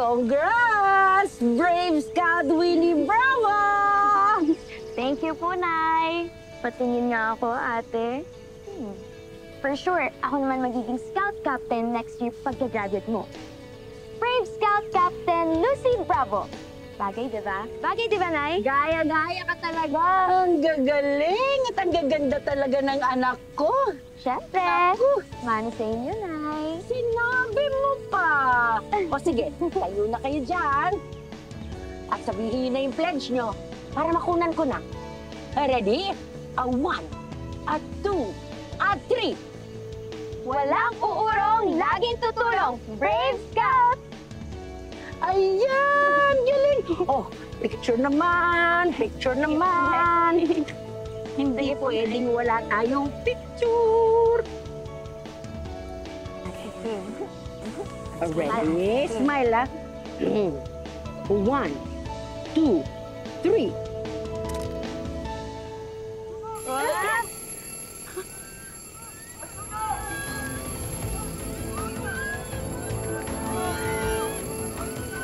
Congrats! Brave Scout Winnie Bravo! Thank you po, Nay. Patingin nga ako, ate. For sure, ako naman magiging Scout Captain next year pagka-graduate mo. Brave Scout Captain Lucy Bravo. Bagay, diba? Bagay, diba, Nay? Gaya-gaya ka talaga. Ang gagaling at ang gaganda talaga ng anak ko. Siyempre. Ako, Mano sa inyo, Nay. sinabi mo pa. O sige, tayo na kayo dyan. At sabihin na yung pledge nyo para makunan ko na. Ready? A 1, a 2, a 3. Walang uurong, laging tutulong. Brave Scout! Ayan! Galing! Oh, picture naman! Picture naman! Hindi pwedeng wala tayong picture! Ready? Smile, ah. 1, 2, 3.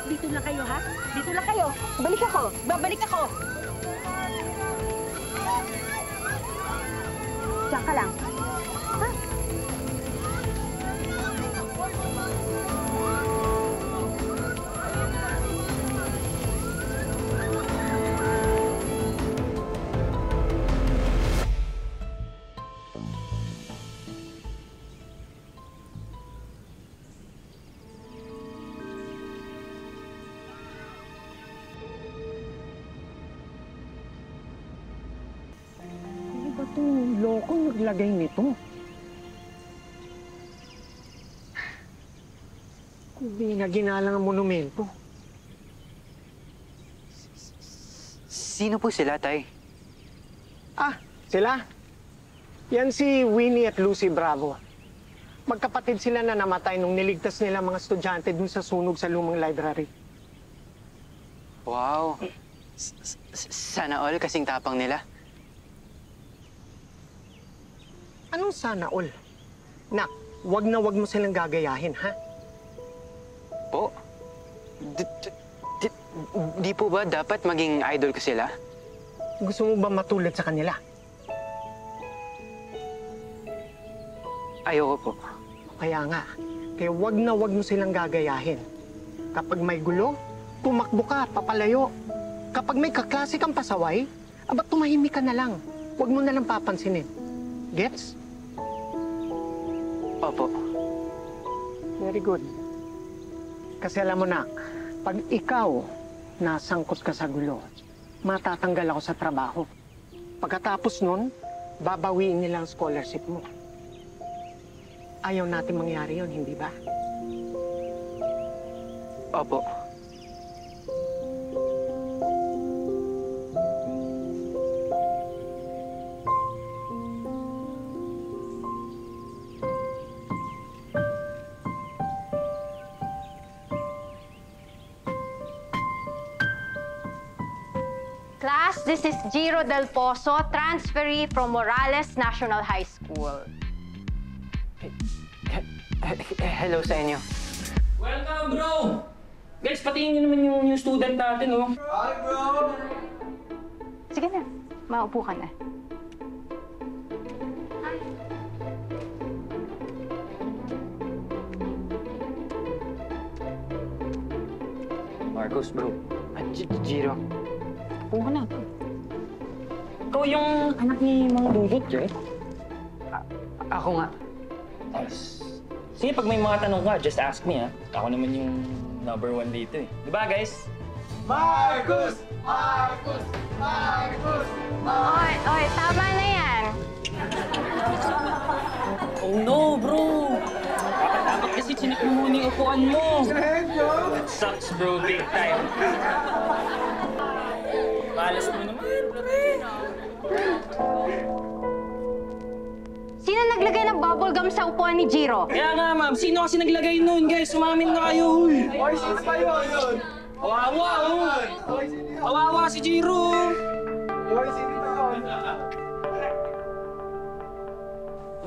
Dito lang kayo, ha? Dito lang kayo. Balik ako. Babalik ako. Diyan ka lang. Ha? Ano ba itong lokong naglagay nito? Hindi na ginalang ang monumento. Sino po sila, Tay? Ah, sila? Yan si Winnie at Lucy Bravo. Magkapatid sila na namatay nung niligtas nila mga estudyante dun sa sunog sa lumang library. Wow. Sana all kasing tapang nila. Anong sana all? Nak, wag na wag mo silang gagayahin, ha? Po? Di po ba dapat maging idol ko sila? Gusto mo ba matulad sa kanila? Ayoko po. Kaya nga, kaya wag na wag mo silang gagayahin. Kapag may gulo, tumakbo ka, papalayo. Kapag may kaklase kang pasaway, aba tumahimik ka na lang. Wag mo na lang papansinin. Gets? Opo. Very good. Kasi alam mo na, pag ikaw nasangkot ka sa gulo, matatanggal ako sa trabaho. Pagkatapos nun, babawiin nila ang scholarship mo. Ayaw natin mangyari yun, hindi ba? Opo. Class, this is Jiro Del Pozo, transferee from Morales National High School. Hello sa inyo. Welcome, bro! Guys, patingin nyo naman yung student natin, oh. Hi, bro! Sige na, maupo ka na. Marcos, bro. Jiro. Upo ka na. Ikaw yung anak ni Mang Dudut, eh? Ako nga. Sige, pag may mga tanong ka, just ask me, ha? Ako naman yung #1 dito, eh. Diba, guys? Oy, oy, tama na yan. Oh no, bro! Dapat kasi chinik mo muna yung upuan mo. That sucks, bro. Big time. Malas mo naman, pre. Sino naglagay ng bubble gum sa upuan ni Jiro? Kaya nga, ma'am. Sino kasi naglagay nun, guys? Sumamin na kayo, uy. Oy, sino ba yun? Kawawa, uy. Oy, sino yun? Kawawa si Jiro. Oy, sino ba yun?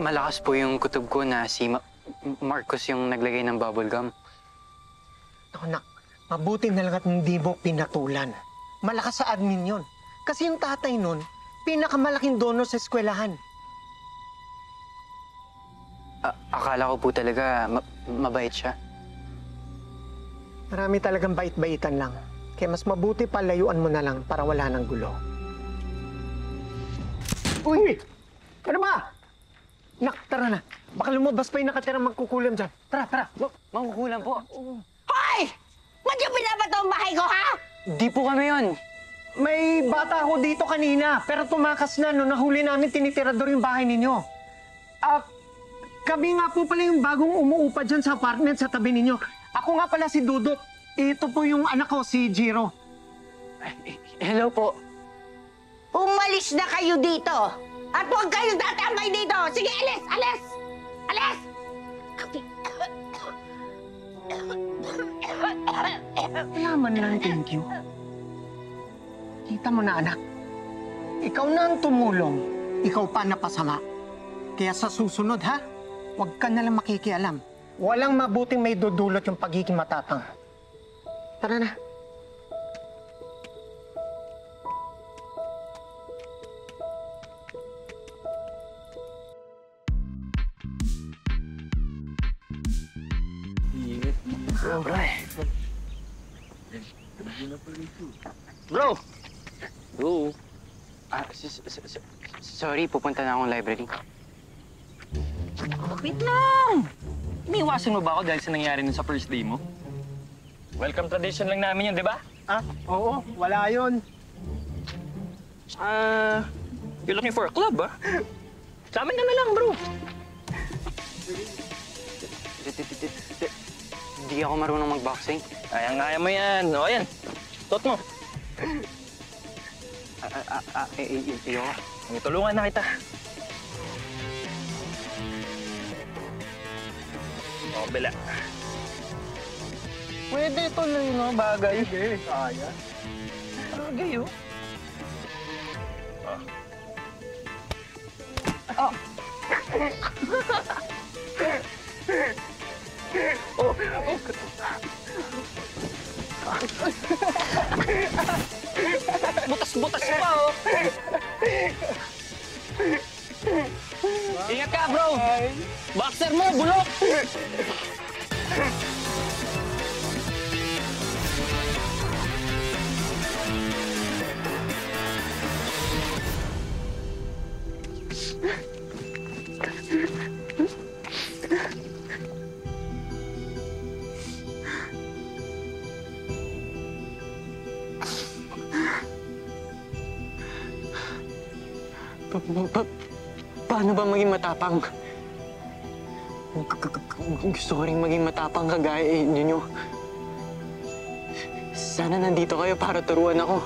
Malakas po yung kutob ko na si Marcos yung naglagay ng bubble gum. Ako, nak, Mabuti na lang at hindi mo pinatulan. Malakas sa admin yon. Kasi yung tatay nun, pinakamalaking donor sa eskwelahan. Akala ko po talaga mabait siya. Marami talagang bait-baitan lang. Kaya mas mabuti pa layuan mo na lang para wala nang gulo. Uy! Ano ba? Nak, tara na. Baka lumabas pa yung nakatirang magkukulam dyan. Tara, tara. Mangkukulam po. Hoy! Ba't yung binabato ang bahay ko, ha? Di po kami yun. May bata ako dito kanina, pero tumakas na nung nahuli namin tinitirador yung bahay ninyo. Kami nga po pala yung bagong umuupa dyan sa apartment sa tabi ninyo. Ako nga pala si Dudut. Ito po yung anak ko, si Jiro. Hello po. Umalis na kayo dito! At huwag kayong tatambay dito! Sige, alis! Alis! Alis! Wala man lang, thank you. Kita mo na, anak. Ikaw na ang tumulong. Ikaw pa napasama. Kaya sa susunod, ha? Huwag ka nalang makikialam. Walang mabuting may dudulot yung pagiging matapang. Tara na. Bro! Bro! Sorry, pupunta na akong library. Wait lang! Iniwasan mo ba ako dahil sa nangyari nun sa first day mo? Welcome tradition lang namin yun, di ba? Ah, oo. Wala yun. You're looking for a club, ba? Sa amin ka na lang, bro. Hindi ako marunong mag-boxing. Kaya mo yan. O, yan. Tot mo. Ayoko. Tulungan na kita. O, bila. Pwede tuloy, no? Bagay. Sige, kaya. Bagay, oh. Butas-butas pa, oh. Ingat ka, bro. Boxer mo, bulok. Paano ba maging matapang? Gusto ko rin maging matapang kagaya ninyo. Sana nandito kayo para turuan ako.